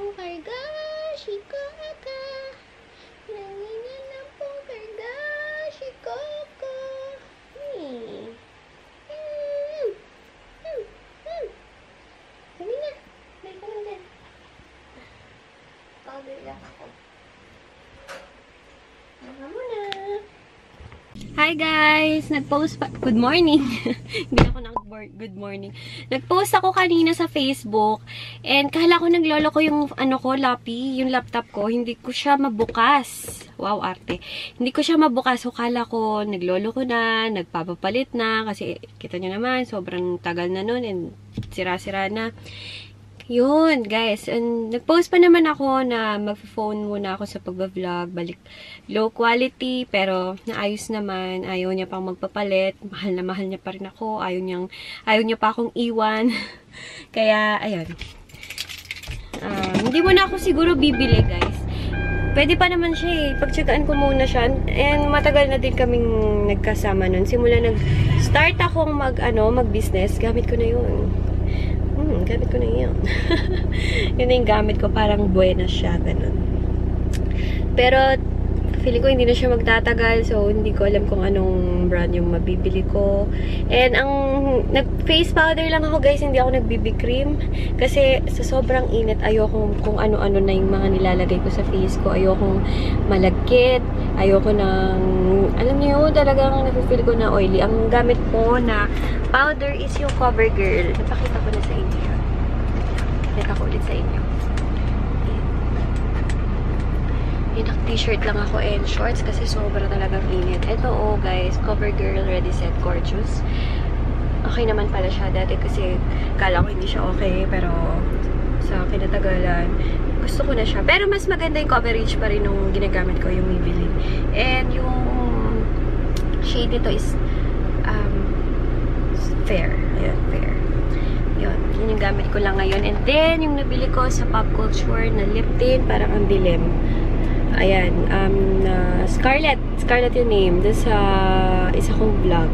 pong karga, shikaka. Nangingan ng pong karga, shikaka. Dali na. Dali ka lang din. Powder lang ako. Mga muna. Hi guys! Nag-post pa. Good morning! Hindi ako good morning. Nag-post ako kanina sa Facebook and kala ko naglolo ko yung Lapi, yung laptop ko. Hindi ko siya mabukas. Wow, arte. Hindi ko siya mabukas. So, kala ko naglolo ko na, nagpapapalit na kasi kita nyo naman, sobrang tagal na nun and sira-sira na. Yun, guys. And nag-post pa naman ako na mag-phone muna ako sa pag-vlog. Balik low quality, pero naayos naman. Ayaw niya pang magpapalit. Mahal na mahal niya pa rin ako. Ayaw niya pa akong iwan. Kaya, ayun. Hindi mo na ako siguro bibili, guys. Pwede pa naman siya eh. Pagtsagaan ko muna siya. And matagal na din kaming nagkasama nun. Simula nag-start akong mag-business, gamit ko na yun. Gamit ko na yun. Yun na yung gamit ko. Parang buena siya. Ganun. Pero, feeling ko hindi na siya magtatagal. So, hindi ko alam kung anong brand yung mabibili ko. And, nag-face powder lang ako, guys. Hindi ako nag-BB cream. Kasi, sa sobrang init, ayoko kung ano-ano na yung mga nilalagay ko sa face ko. Ayokong malagkit. Ayoko nang, alam niyo, talagang nafe-feel ko na oily. Ang gamit ko na powder is yung CoverGirl. Napakita ko na sa inyo. Pakita ko ulit sa inyo. Naka-t-shirt lang ako and shorts kasi sobra talagang init. Ito, guys, CoverGirl Ready Set Gorgeous. Okay naman pala siya dati kasi kala ko hindi siya okay, pero sa kinatagalan, gusto ko na siya. Pero mas maganda yung coverage pa rin nung ginagamit ko yung Maybelline. And yung shade nito is fair. Ayan, fair. Yun yung gamit ko lang ngayon. And then, yung nabili ko sa Pop Culture na lip tint, parang ang dilim. Ayan, Scarlett yung name. Doon sa isa kong vlog.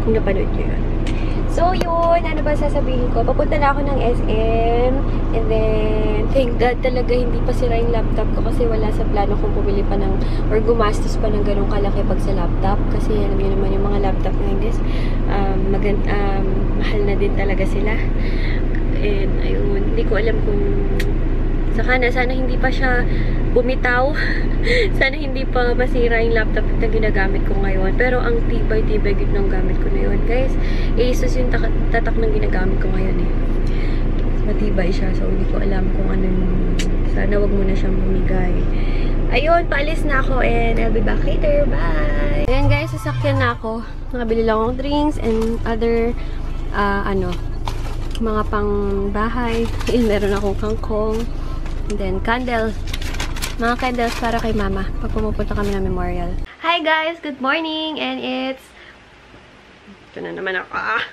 Kung napanood nyo yun. So, yun. Ano ba sasabihin ko? Papunta na ako ng SM. And then, thank God talaga hindi pa sira yung laptop ko kasi wala sa plano kong bumili pa ng, or gumastos pa ng ganong kalaki pag sa laptop. Kasi, alam niyo naman yung mga laptop ngayon, guys, mahal na din talaga sila. And, ayun, hindi ko alam kung sana hindi pa siya bumitaw. Sana hindi pa masira yung laptop na ginagamit ko ngayon. Pero ang tibay-tibay ng gamit ko na yun. Guys, Asus yung tatak ng ginagamit ko ngayon eh. Matibay siya. So, hindi ko alam kung anong, sana wag mo na siyang bumigay. Ayun, paalis na ako and I'll be back later. Bye! Ayan guys, sasakyan na ako. Nakabili lang akong drinks and other, mga pang bahay. Meron akong kangkong. And then, candle. Mga candles para kay mama pag pumupunta kami ng memorial. Hi guys! Good morning! And it's ito na naman ako.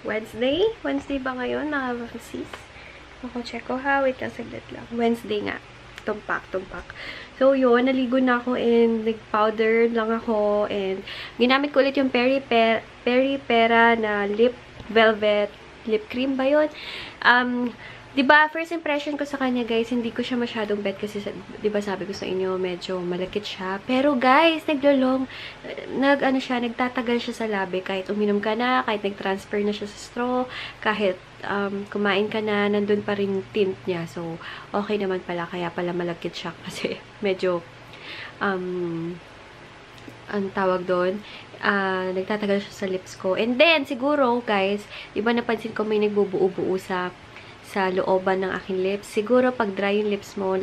Wednesday? Wednesday ba ngayon, mga sis? Ako check ko ha. Wait lang, saglit lang. Wednesday nga. Tumpak. So yun, naligo na ako and nag-powder lang ako. And ginamit ko ulit yung Peri-Pera na lip velvet lip cream ba yun? Diba, first impression ko sa kanya, guys, hindi ko siya masyadong bet kasi, diba, sabi ko sa inyo, medyo malakit siya. Pero, guys, nagtatagal siya sa labi. Kahit uminom ka na, kahit nag-transfer na siya sa straw, kahit kumain ka na, nandun pa rin tint niya. So, okay naman pala, kaya pala malakit siya kasi medyo, ang tawag doon, nagtatagal siya sa lips ko. And then, siguro, guys, diba napansin ko may nagbubuo-buo sa looban ng aking lips. Siguro pag dry yung lips mo,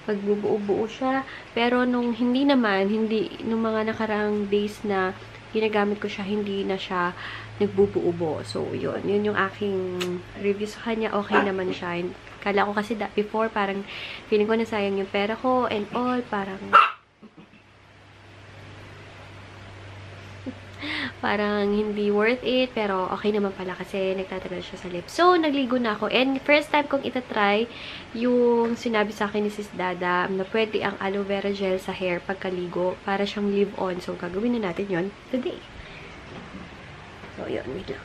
magbubuo-buo siya. Pero nung nung mga nakaraang days na ginagamit ko siya, hindi na siya nagbubuo-buo. So, yun yung aking review sa kanya. Okay naman siya. Kala ko kasi before, parang feeling ko nasayang yung pera ko and all, parang hindi worth it, pero okay naman pala kasi nagtatagal siya sa lips. So, nagligo na ako. And first time kong itatry yung sinabi sa akin ni Sis Dada na pwede ang aloe vera gel sa hair pagkaligo para siyang leave-on. So, gagawin na natin yon today. So, yun. Wait lang.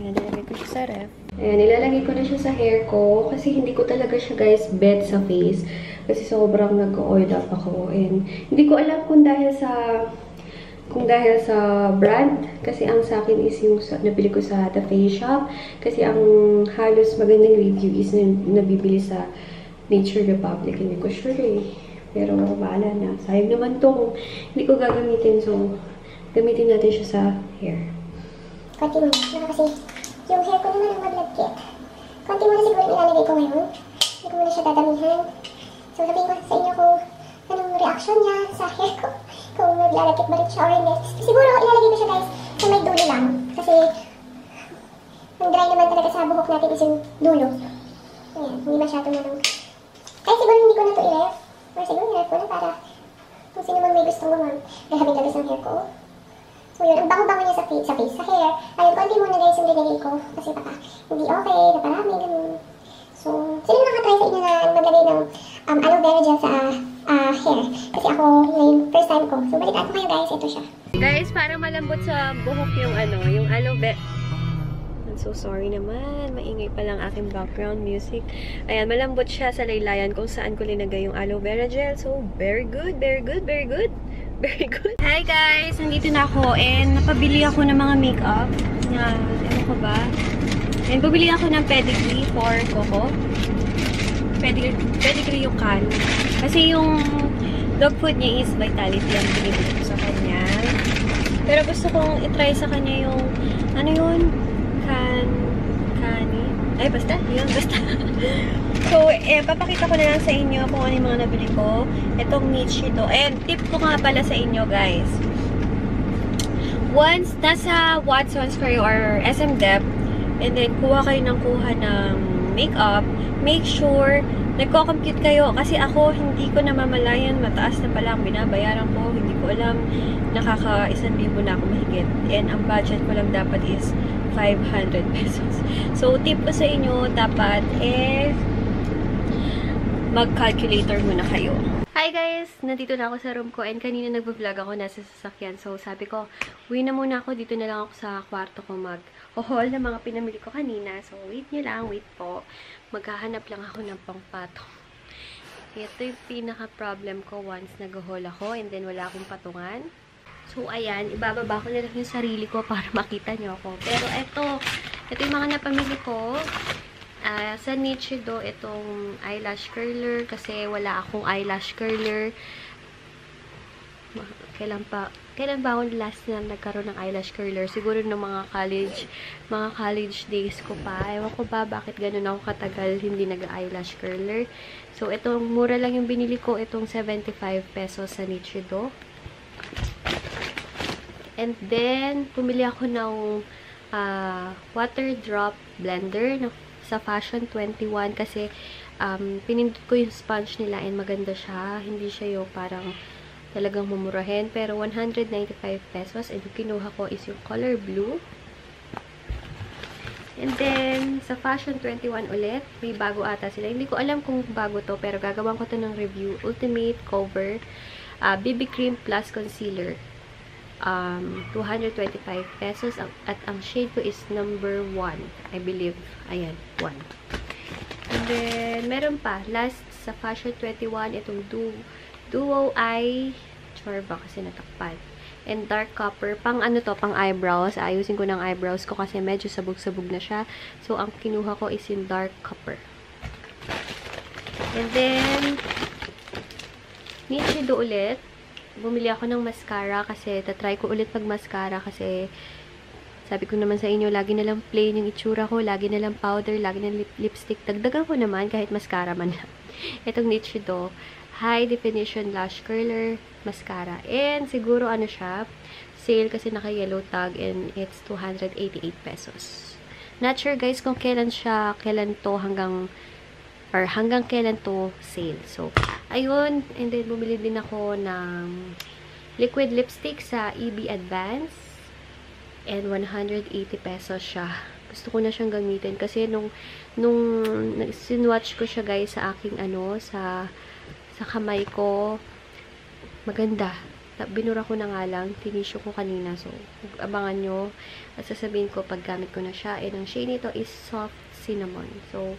Nalagay ko siya sa ref. Ayan, nilalagay ko na siya sa hair ko kasi hindi ko talaga siya guys bet sa face kasi sobrang nag-oil up ako and hindi ko alam kung dahil sa brand kasi ang sa akin is yung nabili ko sa The Face Shop kasi ang halos magandang review is nabibili sa Nature Republic. Hindi ko sure eh. Pero bahala na. Sayang naman to kung hindi ko gagamitin. So, gamitin natin siya sa hair. Konti mo na kasi yung hair ko naman ang maglagkit. Konti mo na siguro ilalagay ko ngayon. Hindi ko muna siya dadamihan. So, sabihin ko sa inyo kung anong reaction niya sa hair ko. Kung maglalagkit ba rin siya or hindi. Siguro ilalagay ko siya guys sa may dulo lang. Kasi ang dry naman talaga sa buhok natin is yung dulo. Ayan, hindi masyado na nung. Kaya siguro hindi ko na ito i-ref. Or siguro i-ref ko na para kung sino man may gustong gagamit ng hair ko. So yun, ang bango-bango niya sa face, sa hair. Ayun, konti muna guys yung linagay ko. Kasi baka hindi okay, na parami, ganun. So, sino nakatry sa inyo na maglagay ng aloe vera gel sa hair? Kasi ako, ngayon, first time ko. So, balikan ko kayo guys, ito siya. Guys, parang malambot sa buhok yung yung aloe vera. I'm so sorry naman. Maingay pa lang aking background music. Ayan, malambot siya sa laylayan kung saan ko linagay yung aloe vera gel. So, very good, very good, very good. Very good. Hi guys! Nandito na ako and napabili ako ng mga makeup. Yan. Ano ko ba? And bumili ako ng pedigree for Coco. Pedigree yung can. Kasi yung dog food niya is Vitality ang binibili ko sa kanya. Pero gusto kong itry sa kanya yung ano yun? Kani? Ay, basta. Yun, basta. So, papakita ko na lang sa inyo kung ano yung mga nabili ko. Itong niche ito. And tip ko nga pala sa inyo, guys. Once nasa Watson's kayo or SM Dep, and then kuha kayo ng makeup, make sure nagko-compute kayo. Kasi ako, hindi ko namamalayan. Mataas na pala ang binabayaran ko. Hindi ko alam. Nakaka 1,000 na ako mahigit. And ang budget ko lang dapat is 500 pesos. So, tip ko sa inyo, dapat mag-calculator muna kayo. Hi guys! Nandito na ako sa room ko and kanina nagvo-vlog ako nasa sasakyan. So, sabi ko, uwi na muna ako. Dito na lang ako sa kwarto ko mag-haul ng mga pinamili ko kanina. So, wait nyo lang. Wait po. Maghahanap lang ako ng pangpatong. Ito yung pinaka-problem ko once nag-haul ako and then wala akong patungan. So, ayan. Ibababa ko na lang yung sarili ko para makita nyo ako. Pero ito yung mga napamili ko. Sa Nichido, itong eyelash curler kasi wala akong eyelash curler. Kailan ba ako last na nagkaroon ng eyelash curler? Siguro ng mga college days ko pa. Ewan ko ba bakit ganun ako katagal hindi nag-eyelash curler. So, itong mura lang yung binili ko. Itong 75 pesos sa Nichido. And then, pumili ako ng water drop blender sa Fashion 21 kasi pinindot ko yung sponge nila and maganda siya. Hindi siya yung parang talagang mumurahin. Pero 195 pesos. And yung kinuha ko is yung color blue. And then, sa Fashion 21 ulit, may bago ata sila. Hindi ko alam kung bago to, pero gagawin ko to ng review. Ultimate Cover BB Cream Plus Concealer. 225 pesos. At ang shade ko is number 1. I believe. Ayan, 1. And then, meron pa. Last, sa Fashion 21, itong Duo Eye. Chorba kasi natakpan. And dark copper. Pang ano to, pang eyebrows. Ayusin ko ng eyebrows ko kasi medyo sabog-sabog na siya. So, ang kinuha ko is yung dark copper. And then, Nichido ulit. Bumili ako ng mascara kasi tatry ko ulit mag-mascara kasi sabi ko naman sa inyo, lagi na lang plain yung itsura ko, lagi na lang powder, lagi na lipstick. Dagdagan ko naman kahit mascara man lang. Itong Nichido High Definition Lash Curler Mascara. And siguro ano siya, sale kasi naka-yellow tag and it's 288 pesos. Not sure guys kung kailan to hanggang kailan to sale. So, ayun. And then, bumili din ako ng liquid lipstick sa EB Advance. And 180 pesos siya. Gusto ko na siyang gamitin. Kasi nung sinwatch ko siya guys sa aking sa kamay ko, maganda. Binura ko na nga lang. Tinisyo ko kanina. So, abangan nyo. At sasabihin ko pag gamit ko na siya. And ang shade nito is Soft Cinnamon. So,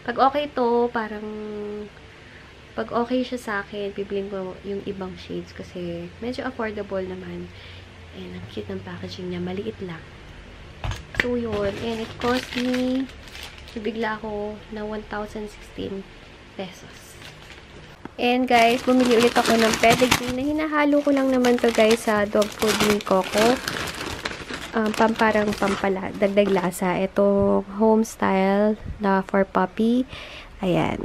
pag okay to, parang pag okay siya sa akin, bibilin ko yung ibang shades kasi medyo affordable naman. And ang cute ng packaging niya. Maliit lang. So, yun. And it cost me, bibigla ako na 1,016 pesos. And guys, bumili ulit ako ng pedigree na hinahalo ko lang naman to guys sa dog food ni Coco. Parang dagdag lasa. Ito, home style na for puppy. Ayan.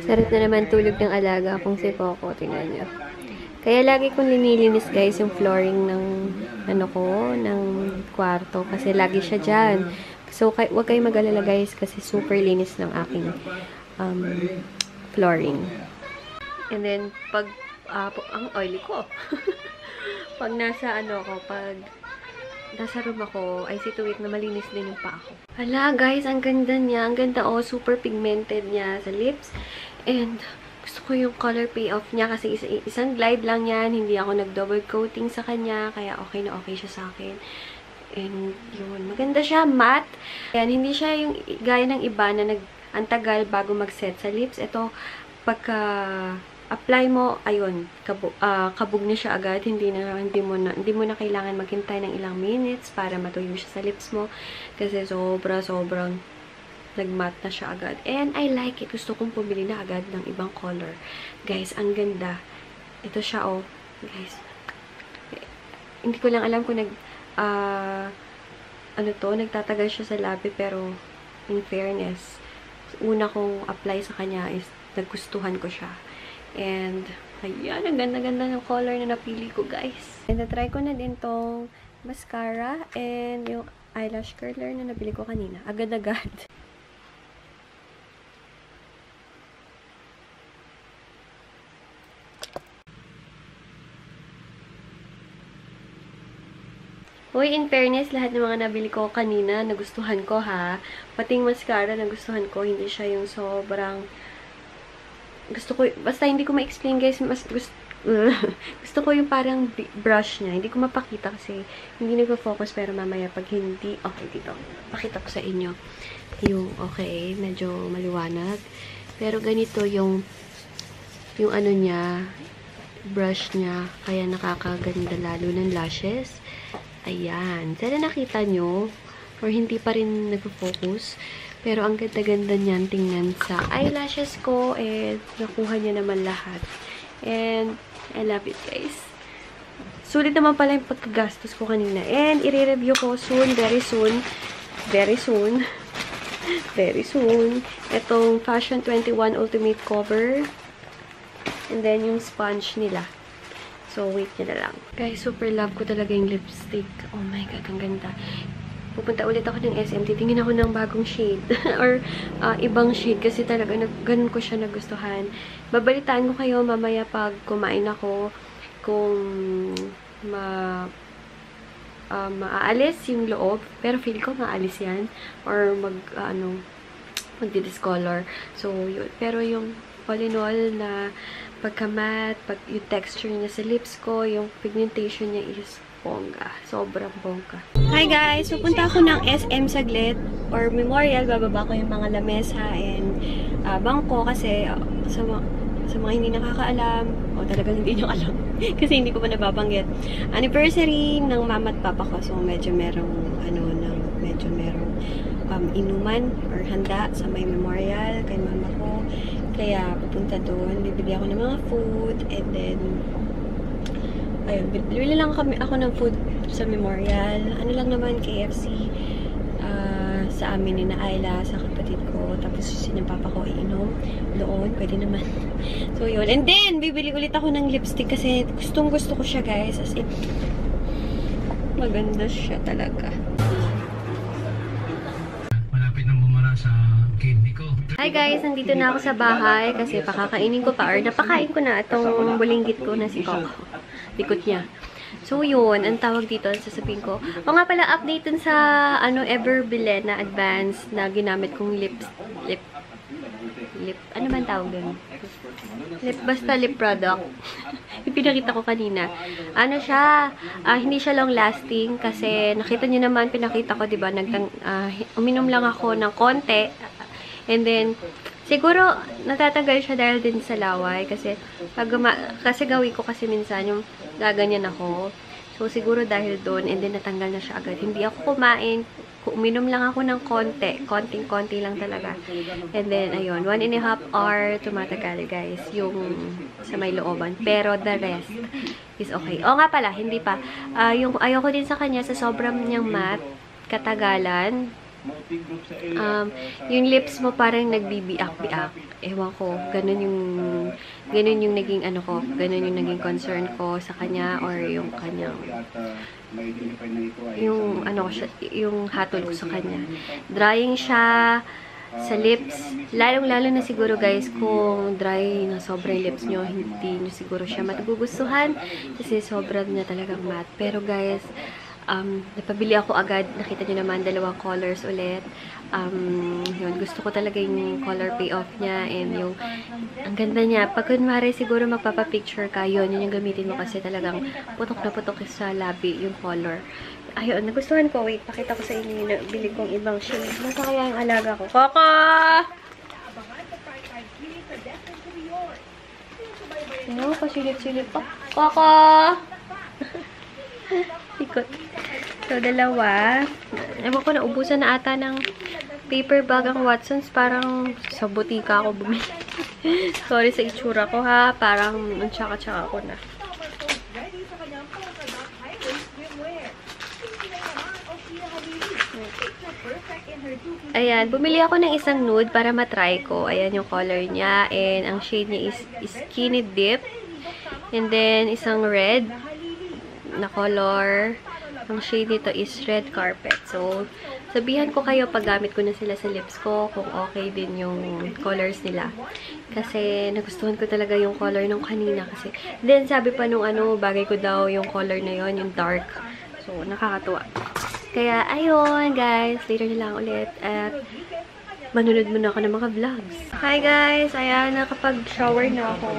Sarap na naman tulog ng alaga kung si Coco. Tingnan niyo. Kaya lagi kong linilinis guys yung flooring ng ng kwarto. Kasi lagi siya dyan. So, huwag kayong mag-alala guys kasi super linis ng aking flooring. And then, pag ang oily ko. Pag nasa pag nasa room ako, I see to it na malinis din yung paa ko. Hala, guys, ang ganda niya. Ang ganda, super pigmented niya sa lips. And, gusto ko yung color payoff niya kasi isang glide lang yan. Hindi ako nag-double coating sa kanya. Kaya okay na okay siya sa akin. And, yun. Maganda siya. Matte. Ayan, hindi siya yung gaya ng iba na antagal bago mag-set sa lips. Ito, pagka apply mo, ayun, kabog na siya agad. Hindi mo na kailangan maghintay ng ilang minutes para matuyo siya sa lips mo. Kasi sobrang nag-matte na siya agad. And I like it. Gusto kong pumili na agad ng ibang color. Guys, ang ganda. Ito siya, guys. Hindi ko lang alam kung nagtatagal siya sa labi, pero in fairness, una kong apply sa kanya is nagustuhan ko siya. And, ayan, ang ganda-ganda ng color na napili ko, guys. And, na-try ko na din tong mascara and yung eyelash curler na nabili ko kanina. Agad-agad. Uy, in fairness, lahat ng mga nabili ko kanina, nagustuhan ko ha. Pating mascara, nagustuhan ko. Hindi siya yung sobrang gusto ko, basta hindi ko ma-explain guys, gusto ko yung parang brush niya. Hindi ko mapakita kasi hindi nagpo-focus, pero mamaya pag hindi, okay dito. Pakita ko sa inyo. Yung, okay, medyo maliwanag. Pero ganito yung niya, brush niya, kaya nakakaganda lalo ng lashes. Ayan. Sana nakita nyo, or hindi pa rin nagpo-focus. Pero ang ganda-ganda niyan tingnan sa eyelashes ko. And nakuha niya naman lahat. And I love it, guys. Sulit naman pala yung pagkagastos ko kanina. And i-review ko soon, very soon. Very soon. Very soon. Itong Fashion 21 Ultimate Cover. And then yung sponge nila. So, wait nyo na lang. Guys, super love ko talaga yung lipstick. Oh my God, ang ganda. Pupunta ulit ako ng SM. Titingin ako ng bagong shade. Or ibang shade. Kasi talaga, ganun ko siya nagustuhan. Babalitaan ko kayo mamaya pag kumain ako. Kung maaalis yung loob. Pero feel ko maalis yan. Or magdi-discolor. So, yun. Pero yung all in all na pagka-matte, yung texture niya sa lips ko, yung pigmentation niya is bongga. Sobrang bongga. Hi guys! Pupunta ako ng SM saglit or Memorial. Bababa ko yung mga lamesa and bangko kasi sa mga hindi nakakaalam o talagang hindi nyo alam kasi hindi ko pa nababanggit. Anniversary ng mama at papa ko. So medyo merong inuman or handa sa may Memorial kay mama ko. Kaya pupunta doon. Bibili ako ng mga food and then ayun, bili lang ako ng food sa Memorial. Ano lang naman, KFC. Sa amin ni na Ayla, sa kapatid ko. Tapos sinapapa ko iinom doon. Pwede naman. So, yun. And then, bibili ulit ako ng lipstick kasi gustong-gusto ko siya, guys. As in, maganda siya talaga. Malapit nang bumara sa kidney ko. Hi guys, nandito na ako sa bahay kasi pakakainin ko pa or napakain ko na itong bulinggit ko na si Coco. Likot niya. So, yun. Ang tawag dito, sasabihin ko. O nga pala, update dun sa Ever Bilena Advance na ginamit kong lip, ano man tawag dun? Basta lip product. Pinakita ko kanina. Ano siya, hindi siya long lasting kasi nakita niyo naman, pinakita ko, diba, uminom lang ako ng konti. And then, siguro, natatanggal siya dahil din sa laway kasi kasi gawin ko kasi minsan yung gaganyan ako. So, siguro dahil doon, and then natanggal na siya agad. Hindi ako kumain. Uminom lang ako ng konti. Konting-konti lang talaga. And then, ayun, 1.5 hour tumatagal, guys, yung sa may looban. Pero the rest is okay. O nga pala, hindi pa. Yung ayoko din sa kanya, sa sobrang niyang matte, katagalan, yung lips mo parang nagbibiak-biak. Ewan ko, ganun yung naging ano ko, ganun yung naging concern ko sa kanya or yung kanyang yung ano ko siya, yung hatol ko sa kanya. Drying siya sa lips, lalong-lalo na siguro guys kung dry na sobrang lips nyo, hindi nyo siguro siya matugugustuhan kasi sobrang niya talagang matte. Pero guys, napabili ako agad. Nakita nyo naman, dalawang colors ulit. Yun, gusto ko talaga yung color payoff niya and yung ang ganda niya. Pag kunwari siguro magpapapicture ka, yun yung gamitin mo kasi talagang putok na putok sa labi yung color. Ayun, nagustuhan ko. Wait, pakita ko sa inyo yung nabili kong ibang shade. Nasa kaya yung alaga ko? Coco! Ano, pasilip-silip pa. Coco! Ikot. So, dalawa. Ewan ko, naubusan na ata ng paper bag ang Watsons. Parang sa butika ako bumili. Sorry sa itsura ko, ha. Parang tsaka-tsaka ko na. Ayan, bumili ako ng isang nude para matry ko. Ayan yung color niya. And ang shade niya is Skinny Dip. And then, isang red na color. Ang shade nito is Red Carpet. So, sabihan ko kayo pag gamit ko na sila sa lips ko kung okay din yung colors nila. Kasi nagustuhan ko talaga yung color nung kanina kasi. Then, sabi pa nung ano, bagay ko daw yung color na yon, yung dark. So, nakakatuwa. Kaya, ayun, guys. Later na lang ulit. At manunod muna ako ng mga vlogs. Hi, guys. Ayan, nakapag-shower na ako.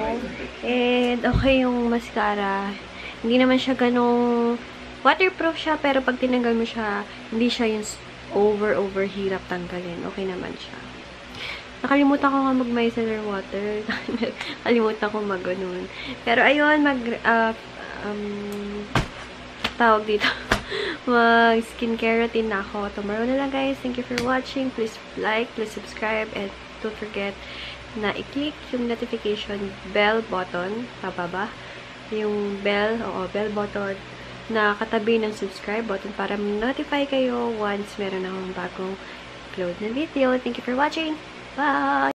And, okay yung mascara. Hindi naman siya ganong waterproof siya, pero pag tinanggal mo siya, hindi siya yung over hirap tanggalin. Okay naman siya. Nakalimutan ko nga mag-micellar water. Nakalimutan ko mag-ganun. Pero ayun, tawag dito. Mag-skincare routine na ako. Tomorrow na lang, guys. Thank you for watching. Please like, please subscribe, and don't forget na i-click yung notification bell button, pababa. Yung bell button na katabi ng subscribe button para notify kayo once meron akong bagong upload na video. Thank you for watching. Bye!